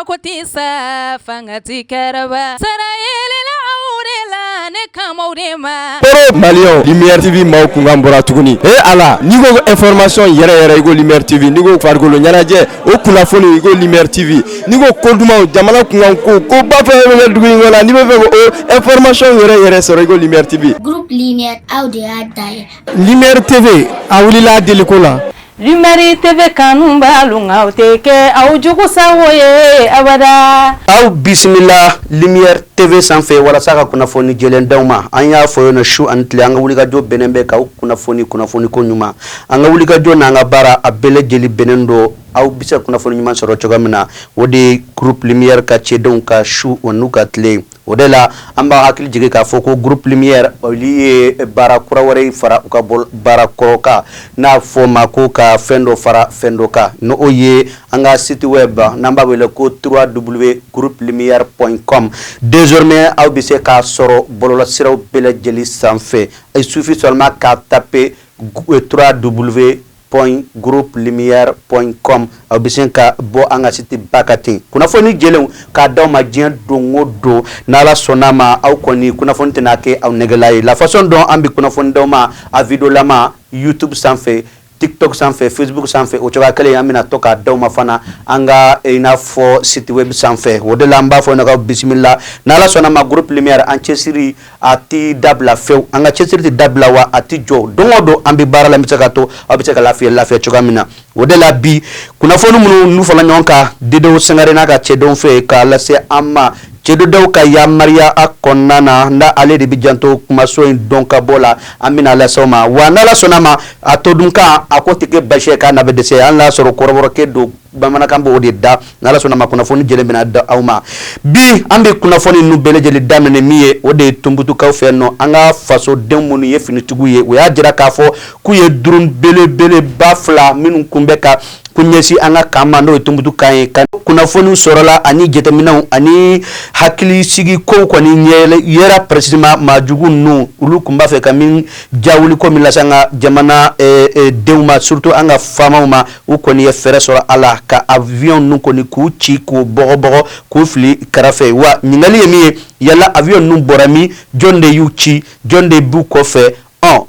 kotisa fangati karaba sarayele la aurela ne kamaurema Poro Malion Lumière TV maw kungambora tuguni ala nigo information yere igo Lumière TV nigo fargolo nyanaje o kunafoni igo Lumière TV nigo koduma jamana kunganko ko bafa duguni wala ni be o information yere soro igo Lumière TV groupe Lumière audio adai Lumière TV awulila delikola Lumière TV kanumba lunga uteke au jugu sawoye abada au bismillah Lumière TV sanfɛ walasa ka kunnafoni jɛlen d'aw ma an y'a fɔ yen su ani tile an ka wulikajɔ bɛnnen bɛ ka kunnafoni ko ɲuman an ka wulikajɔ n'an ka baara a bɛɛ lajɛlen bɛnnen don aw bɛ se kunnafoni ɲuman sɔrɔ cogoya min na o de groupe Lumière ka cɛdenw ka su o n'u ka tile o de la an b'a hakili jigin k'a fɔ ko groupe Lumière olu ye baara kura wɛrɛ fara u ka baara kɔrɔ kan n'a fɔ ma ko ka fɛn dɔ fara fɛn dɔ kan n'o ye an ka site web n'an b'a wele ko www.groupelumiere.com désormais aw bɛ se k'a sɔrɔ bɔlɔlɔsiraw bɛɛ lajɛlen sanfɛ il suffit seulement k'a taper www.groupelumiere.com aw bɛ se ka bɔ an ka site ba ka ten kunnafoni jɛlenw k'a d'aw ma diɲɛ don o don n'Ala sɔnna ma aw kɔni kunnafoni tɛna kɛ aw nɛgɛla ye la façon dont an bɛ kunnafoni d'aw ma a vidéo lama YouTube sanfɛ TikTok sanfɛ Facebook sanfɛ o cogoya kelen an bɛna to k'a d'aw ma fana an ka i n'a fɔ site web sanfɛ o de la an b'a fɔ ne ka bisimila n'Ala sɔnna ma groupe Lumière an cɛsiri a ti dabila fewu an ka cɛsiri ti dabila wa a ti jɔ don o don an bɛ baara la an bɛ se ka to aw bɛ se ka lafiya cogoya min na o de la bi kunnafoni minnu n'u fɔra ɲɔgɔn kan Dedewo Sangare n'a ka cɛdenw fɛ k'a lase an ma cɛdenw ka yamaruya a kɔnɔna na nda ale de bɛ janto kumaso in dɔn ka bɔ la an bɛna lase aw ma wa n'Ala sɔnna ma a to dun kan a ko tɛ kɛ basi ye k'a na bɛ dɛsɛ an l'a sɔrɔ kɔrɔbɔrɔkɛ don bamanankan b'o de da n'Ala sɔnna ma kunnafoni jɛlen bɛna da aw ma bi an bɛ kunnafoni ninnu bɛɛ lajɛlen daminɛ min ye o de ye Tunbutukaw fɛ yen nɔ an ka fasoden minnu ye finitigiw ye o y'a jira k'a fɔ k'u ye durun belebeleba fila minnu kun bɛ ka ku ɲɛsi an ka kan ma n'o ye Tunbutukan ye ka kunnafoniw sɔrɔla ani jateminɛw ani hakili sigi kow kɔni yera précisément maajugu ninnu olu kun b'a fɛ ka min jawuli ko min lase an ka jamana denw ma surtout an ka faamaw ma u kɔni ye fɛɛrɛ sɔrɔ a la ka avion ninnu kɔni k'u ci k'u bɔgɔbɔgɔ k'u fili kɛrɛfɛ wa ɲininkali ye min ye yala avion ninnu bɔra min jɔn de y'u ci jɔn de b'u kɔfɛ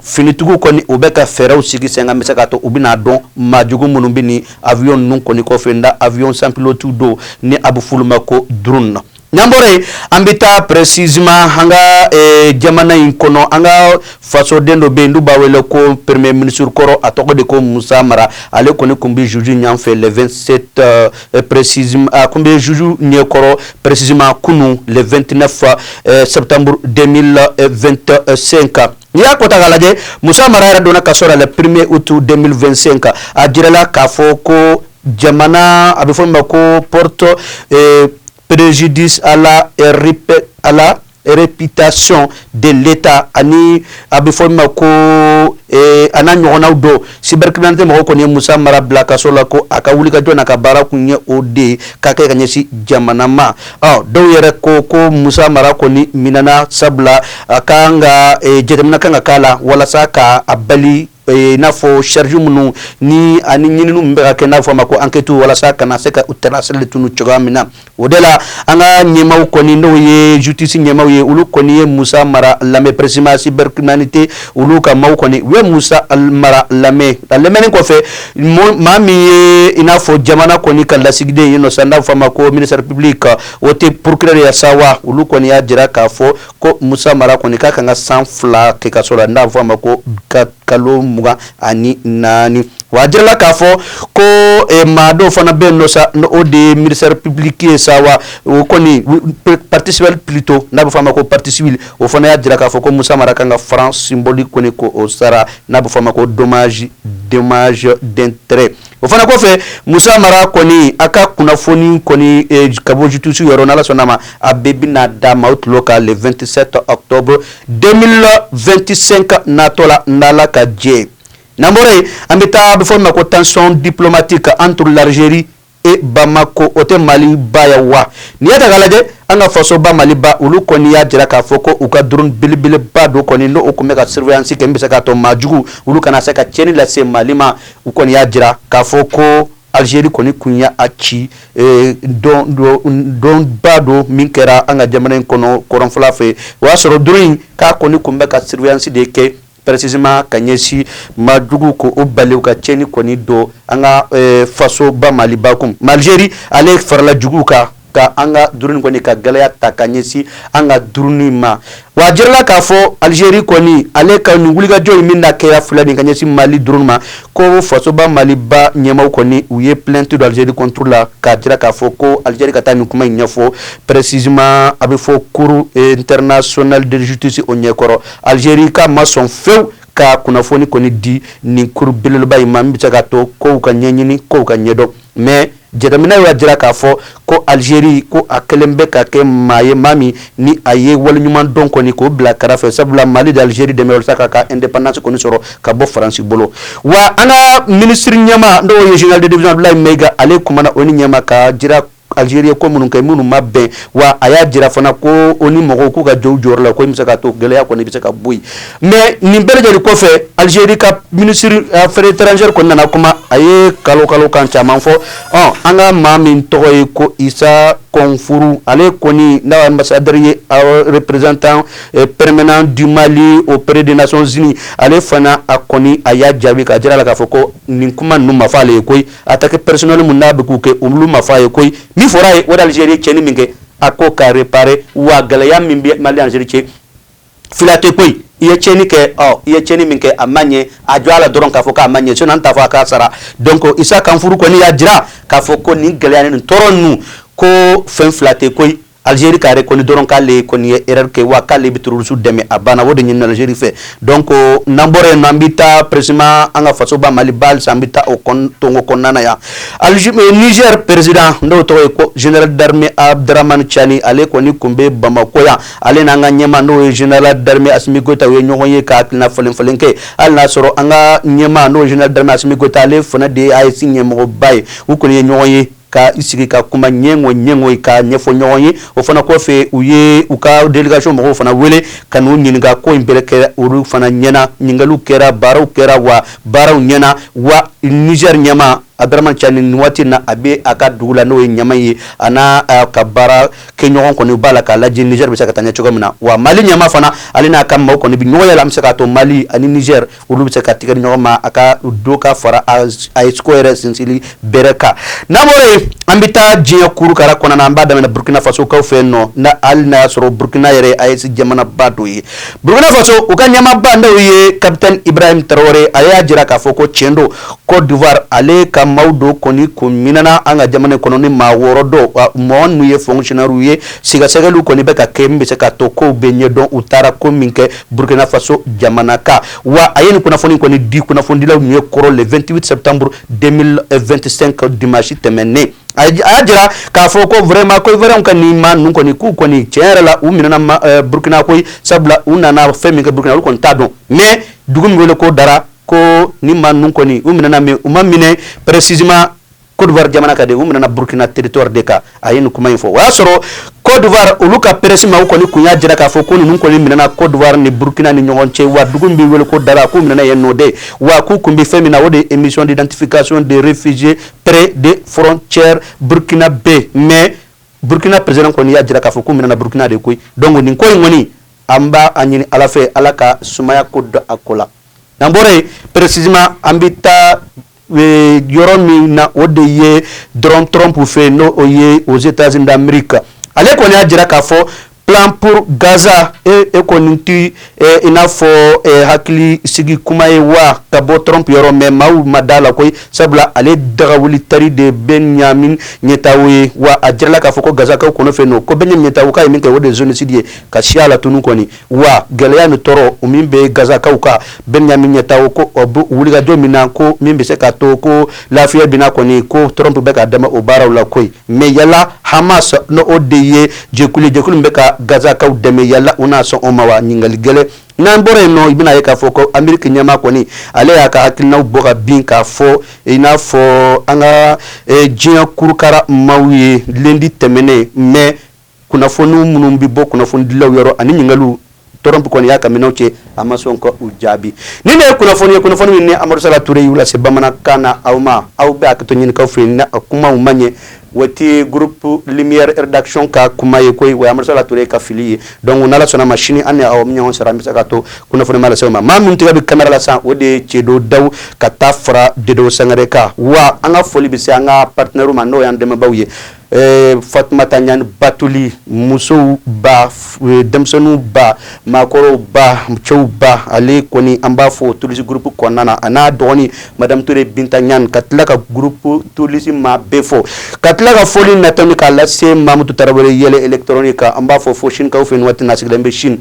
finitigiw kɔni u bɛ ka fɛɛrɛw sigi sen kan bɛ se k'a to u bɛna dɔn maajugu minnu bɛ ni avion ninnu kɔni kɔfɛ nda avion sans pilote don ni a bɛ f'olu ma ko drone na n'an bɔra yen an bɛ taa précisément an ka jamana in kɔnɔ an ka fasoden dɔ bɛ yen n'u b'a wele ko premier ministre kɔrɔ a tɔgɔ de ko Musa Mara ale kɔni kun bɛ juge ɲɛfɛ le 27 précisément a kun bɛ juge ɲɛkɔrɔ précisément kunun le 29 septembre 2025 n'i y'a kota k'a lajɛ Musa Mara yɛrɛ donna ka sɔrɔ le 1er août 2025 a jirala k'a fɔ ko jamana a bɛ fɔ min ma ko porte préjudice à la réputation de l'État ani a bɛ fɔ min ma ko a n'a ɲɔgɔnnaw dɔ cybercriminalité mɔgɔw kɔni ye Musa Mara bila kaso la ko a ka wulikajɔ n'a ka baara kun ye o de ye k'a kɛ ka ɲɛsin jamana ma dɔw yɛrɛ ko Musa Mara kɔni minɛna sabula a kan ka jateminɛ kan ka k'a la walasa ka a bali n'a fɔ charge minnu ni ani ɲininiw min bɛ ka kɛ n'a fɔ a ma ko enquête walasa kana se ka u terrasser tunu cogoya min na o de la an ka ɲɛmaaw kɔni n'o ye justice ɲɛmaaw ye olu kɔni ye Musa Mara lamɛn précisément cybercriminalité olu ka maaw kɔni u ye Musa Mara lamɛn a lamɛnni kɔfɛ maa min ye i n'a fɔ jamana kɔni ka lasigiden yen nɔ sa n'a fɔ a ma ko ministère public o tɛ procureur ya sawa olu kɔni y'a jira k'a fɔ ko Musa Mara kɔni k'a kan ka san 2 kɛ kaso la n'a fɔ a ma ko kalo 24 wa jirala k'a fɔ ko maa dɔw fana bɛ yen nɔ sa o de ye ministère public ye sa wa o kɔni partie civile plutôt n'a bɛ fɔ a ma ko partie civile o fana y'a jira k'a fɔ ko Musa Mara kan ka franc symbolique kɔni ko o sara n'a bɛ fɔ a ma ko dommage d'intérêt o fana kɔfɛ Musa Mara kɔni a ka kunnafoni kɔni ka bɔ justice yɔrɔ n'Ala sɔnna ma a bɛɛ bɛna d'a ma o tulo kan le 27 octobre 2025 natɔ la n'Ala ka jɛ n'an bɔra yen an bɛ taa a bɛ fɔ min ma ko tension diplomatique entre l'Algérie et Bamako o tɛ Mali ba ya wa n'i y'a ta k'a lajɛ an ka faso ba Mali ba olu kɔni y'a jira k'a fɔ ko u ka drone belebeleba dɔ kɔni n'o kun bɛ ka surveillance kɛ min bɛ se k'a to maajugu olu kana se ka tiɲɛni lase Mali ma u kɔni y'a jira k'a fɔ ko Algérie koni kunya aci don bado min kɛra an ka jamana in kɔnɔ kɔrɔnfɔla fɛ o y'a sɔrɔ dɔrɔn k'a kɔni kun bɛ ka surveillance de kɛ précisément ka ɲɛsin majugu ko o baliw ka cɛni kɔni do an ka faso ba Maliba kun Algérie ale farala jugu ka an ka duruni kɔni ka gɛlɛya ta ka ɲɛsin an ka duruni ma wa jirala k'a fɔ Algérie kɔni ale ka nin wulikajɔ min na kɛra filɛ nin ka ɲɛsin Mali duruni ma ko faso ba Maliba ɲɛmaw kɔni u ye plainte do Algérie contre la ka jira k'a fɔ ko Algérie ka taa nin kuma in ɲɛfɔ précisément a bɛ fɔ cour international de justice o ɲɛkɔrɔ Algérie ka ma sɔn fewu ka kunnafoni kɔni di nin cour belebeleba in ma min bɛ se ka to kow ka ɲɛɲini kow ka ɲɛdɔn mais jateminɛw y'a jira k'a fɔ ko Algérie ko a kɛlen bɛ ka kɛ maa ye maa min ni a ye waleɲuman dɔn kɔni k'o bila kɛrɛfɛ sabula Mali de Algérie dɛmɛ walasa k'a ka indépendance kɔni sɔrɔ ka bɔ Faransi bolo wa an ka ministre ɲɛma n'o ye général de division Abdoulaye Maiga ale kumana o ni ɲɛma ka jira Algérie ko minnu kɛ minnu ma bɛn wa a y'a jira fana ko o ni mɔgɔw k'u ka jɔ u jɔyɔrɔ la ko in bɛ se ka to gɛlɛya kɔni bɛ se ka bɔ yen mais nin bɛɛ lajɛlen kɔfɛ Algérie ka ministre affaires étrangères kɔni nana kuma a ye kalo kan caman fɔ an ka maa min tɔgɔ ye ko Issa Konfuru ale kɔni n'a ambassadeur ye représentant permanent du Mali auprès des Nations Unies ale fana a kɔni a y'a jaabi ka jira la k'a fɔ ko nin kuma ninnu ma fɔ ale ye koyi attaque personnelle mun n'a bɛ k'u kɛ olu ma fɔ a ye koyi min fɔra a ye o de Algérie cɛnni min kɛ a ko ka réparer wa gɛlɛya min bɛ Mali Algérie cɛ fila tɛ koyi i ye cɛnni kɛ i ye cɛnni min kɛ a ma ɲɛ a jɔ a la dɔrɔn k'a fɔ k'a ma ɲɛ sinon an t'a fɔ a k'a sara donc Issa Kanfuru kɔni y'a jira k'a fɔ ko nin gɛlɛya nin tɔɔrɔ ninnu ko fɛn fila tɛ koyi Algérie k'are kɔni dɔrɔn k'ale kɔni ye erreur kɛ wa k'ale bɛ terroriste dɛmɛ a banna o de ɲinina Algérie fɛ donc n'an bɔra yen nɔ an bɛ taa précisément an ka faso ba Maliba halisa an bɛ taa o tongo kɔnɔna na yan Niger président n'o tɔgɔ ye ko général d'armée Abdraman Tiani ale kɔni kun bɛ Bamako yan ale n'an ka ɲɛmaa n'o ye général d'armée Assimi Goïta u ye ɲɔgɔn ye ka hakilina falen kɛ hali n'a sɔrɔ an ka ɲɛmaa n'o ye général d'armée Assimi Goïta ale fana de ye AES ɲɛmɔgɔba ye u kɔni ye ɲɔgɔn ye ka sigi ka kuma ɲɛŋo ka ɲɛfɔ ɲɔgɔn ye o fana kɔfɛ u ye u ka délégation mɔgɔw fana wele ka n'u ɲininka ko in bɛɛ kɛra olu fana ɲɛna ɲininkaliw kɛra baaraw kɛra wa baaraw ɲɛna wa Niger ɲɛma Abdraman Tiani nin waati na a bɛ a ka dugu la n'o ye ɲama ye a n'a ka baara kɛ ɲɔgɔn kɔni b'a la k'a lajɛ Niger bɛ se ka taa ɲɛ cogo min na wa Mali ɲɛma fana ale n'a ka maaw kɔni bɛ ɲɔgɔn yɛlɛ an bɛ se k'a to Mali ani Niger olu bɛ se ka tigɛ di ɲɔgɔn ma a ka do ka fara AES ko yɛrɛ sinsinli bɛrɛ kan n'an bɔra yen an bɛ taa diɲɛ kurukara kɔnɔna na an b'a daminɛ Burkina Faso kaw fɛ yen nɔ hali n'a y'a sɔrɔ Burkina yɛrɛ AES jamanaba dɔ ye Burkina Faso u ka ɲɛmaaba n'o ye capitaine Ibrahim Traoré a y'a jira k'a fɔ ko tiɲɛ don Côte d'Ivoire ale ka maaw do kɔni kun minana an ka jamana kɔnɔ ni maa wɔɔrɔ dɔ mɔgɔ minnu ye fonctionnaire ye sigasɛgɛliw kɔni bɛ ka kɛ min bɛ se ka to kow bɛ ɲɛdɔn u taara ko min kɛ Burkina Faso jamana kan wa a ye nin kunnafoni kɔni di kunnafonidilaw ɲɛ kɔrɔ le 28 septembre 2025 dimanche tɛmɛnen a y'a jira k'a fɔ ko vraiment ko Ivoirien ka nin maa ninnu kɔni k'u kɔni tiɲɛ yɛrɛ la u minɛna Burkina koyi sabula u nana fɛn min kɛ Burkina olu kɔni t'a dɔn mais dugu min wele ko Dara ko ni maa ninnu kɔni u minɛna mais u ma minɛ précisément Côte d'Ivoire jamana ka de u minɛna Burkina territoire de kan a ye nin kuma in fɔ o y'a sɔrɔ Côte d'Ivoire olu ka presse ma u kɔni kun y'a jira k'a fɔ ko ninnu kɔni minɛna Côte d'Ivoire ni Burkina ni ɲɔgɔn cɛ wa dugu min bɛ wele ko Dara k'u minɛna yen nɔ de wa k'u kun bɛ fɛn min na o de ye émission d'identification des réfugiés près des frontières burkinabé mais Burkina président kɔni y'a jira k'a fɔ k'u minɛna Burkina de koyi donc nin ko in kɔni an b'a ɲini Ala fɛ Ala ka sumaya ko dɔ a ko la n'an bɔra yen précisément an bɛ taa yɔrɔ min na o de ye Donald Trump fɛ n'o ye aux États-Unis d'Amérique ale kɔni y'a jira k'a fɔ plan pour Gaza e kɔni ti i n'a fɔ hakili sigi kuma ye wa ka bɔ Trump yɔrɔ mais maaw ma da la koyi sabula ale dagawulitari de Benjamin Netanyahu ye wa a jirala k'a fɔ ko Gaza kaw kɔnɔ fɛ n'o ko Benjamin Netanyahu ka ye min kɛ o de ye génocide ye ka siya la tunu kɔni wa gɛlɛya ni tɔɔrɔ o min bɛ Gaza kaw kan Benjamin Netanyahu ko o bɛ wulikajɔ min na ko min bɛ se ka to ko lafiya bina kɔni ko Trump bɛ ka dɛmɛ o baaraw la koyi mais yala Hamas n'o de ye jɛkulu min bɛ ka Gaza kaw dɛmɛ yala u n'a sɔn o ma wa ɲininkali gɛlɛn n'an bɔra yen nɔ i bɛna ye k'a fɔ ko Amérique ɲɛmaa kɔni ale y'a ka hakilinaw bɔ ka bin k'a fɔ i n'a fɔ an ka diɲɛ kurukara maaw ye lundi tɛmɛnen mais kunnafoniw minnu bɛ bɔ kunnafonidilaw yɔrɔ ani ɲininkaliw torompe kɔni y'a ka minɛnw cɛ a ma sɔn ka u jaabi ni ne ye kunnafoni ye kunnafoni min ni Amadu Sala Ture y'u lase bamanankan na aw ma aw bɛ hakɛto ɲinikaw fɛ yen ni a kumaw ma ɲɛ wati groupe lumière rédaction ka kuma ye koyi wa Amadu Sala Ture ka fili ye donc n'ala sɔnna ma sini an ni aw ɲɔgɔn sara an bɛ se ka to kunnafoni ma lase o ma maa min tɛgɛ bɛ caméra la sisan o de ye Cɛdo Dawu ka taa fara Dedo Sangare kan wa an ka foli bɛ se an ka partenaire ma n'o y'an dɛmɛbaaw ye Fatumata Ɲani Batuli musow ba denmisɛnninw ba maakɔrɔw ba cɛw ba ale kɔni an b'a fɔ Tolisi groupe kɔnɔna na a n'a dɔgɔnin Madame Ture Binta Ɲani ka tila ka groupe Tolisi maa bɛɛ fɔ ka tila ka foli natɔni k'a lase Mamutu Tarawele yɛlɛ électronique an b'a fɔ Shinkaw fɛ nin waati in na sigilen bɛ Chine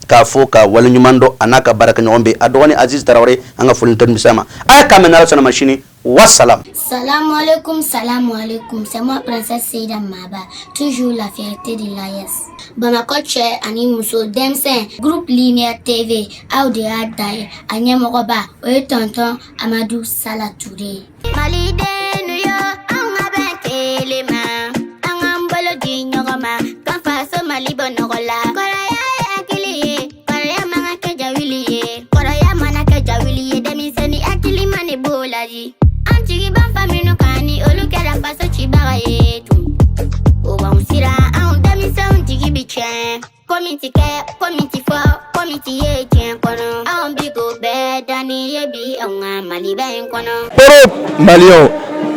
k'a fɔ ka waleɲuman dɔn a n'a ka baarakɛɲɔgɔn bɛ a dɔgɔnin Aziz Tarawele an ka foli tɛni bisa ma a ye k'a mɛn n'Ala sɔnna ma sini wassalam. Salam alaikum, c'est moi Princesse Seida Maba, toujours la fierté de l'AES. Bamako Tche ani Muso Demsen, groupe Lumière TV, Audéa Daye, Anyamoroba, Oye Tonton Amadou Sala Touré. Malide Nuyo, Anga Bente Lema, Anga Mbolo Dinyogoma, Kanfaso Malibo Norola, Koraya Akili, Koraya Manaka Jawili, Koraya Manaka Jawili, Demiseni Akili Manibolaji. Antigi ban famino kani olu kɛra faso cibaga ye tun o b'anw sira anw denmisɛnw jigi bi tiɲɛ komi ti kɛ komi ti fɔ komi ti ye tiɲɛ kɔnɔ anw bi ko bɛɛ danni ye bi anw ka Maliba in kɔnɔ. Europe Malien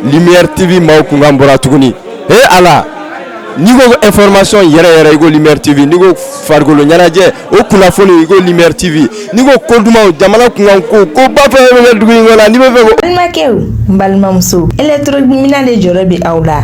Lumière TV maaw kunkan bɔra tuguni ala ni ko information yɛrɛ i ko Lumière TV ni ko farikolo ɲɛnajɛ o kunnafoni i ko Lumière TV ni ko kodumaw jamana kunkan ko ba fɛ bɛ dugu in kɔnɔ ni bɛ fɛ ko balimakɛw n balimamuso électrominɛn de jɔrɔ bi aw la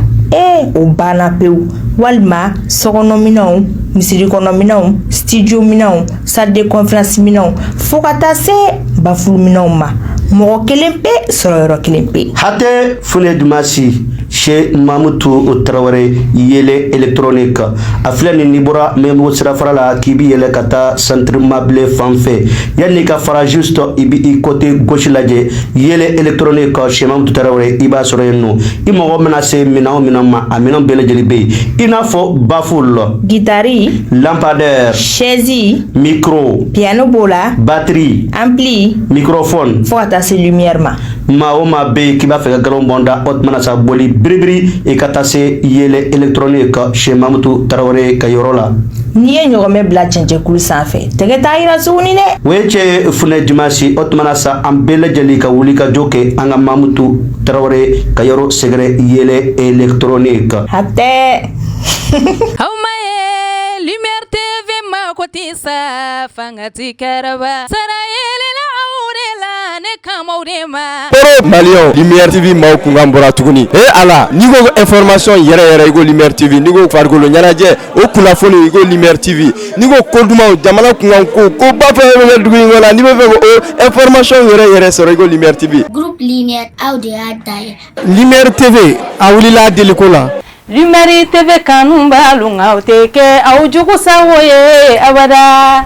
o banna pewu walima sɔgɔnɔminɛnw misirikɔnɔminɛnw studio minɛnw salle de conférence minɛnw fo ka taa se bafuluminɛnw ma mɔgɔ kelen pe sɔrɔ yɔrɔ kelen pe hatɛ fune dumasi Che Mamutu Tarawele yele électronique a filɛ ni bɔra Membo sirafara la k'i bi yɛlɛ ka taa centre mable fan fɛ yanni ka fara juste i bi i côté gauche lajɛ yele électronique Che Mamutu Tarawele i b'a sɔrɔ yen nɔ i mɔgɔ mana se minɛn o minɛn ma a minɛn bɛɛ lajɛlen bɛ yen i n'a fɔ baffle guitare lampadaire chaise micro piano b'o la batterie ampli microphone fo ka taa se lumière ma maa o maa bɛ yen k'i b'a fɛ ka galon bɔnda o tuma na sa boli biribiri i ka taa se yele électronique Che Mamutu Tarawele ka yɔrɔ la n'i ye ɲɔgɔnmɛ bila cɛncɛnkulu sanfɛ tɛgɛ t'a yira tuguni dɛ o ye cɛ funɛ dimanche o tuma na sa an bɛɛ lajɛlen ka wuli ka jɔ kɛ an ka Mamutu Tarawele ka yɔrɔ sɛgɛrɛ yele électronique hatɛ Lumière TV ma koti sa fangati karaba sarayele la aurela ne kamaude ma Europe Malien Lumière TV maaw kunkan bɔra tuguni ala ni ko information yɛrɛ i ko Lumière TV ni ko farikolo ɲɛnajɛ o kunnafoni i ko Lumière TV ni ko kodumaw jamana kunkan ko ba fɛ bɛ dugu in kɔnɔ ni bɛ fɛ ko information yɛrɛ sɔrɔ i ko Lumière TV Groupe Lumière Audéa Daye. Lumière TV a wulila deliko la Lumière TV kanu b'alu nka o tɛ kɛ aw jugu sago ye abada.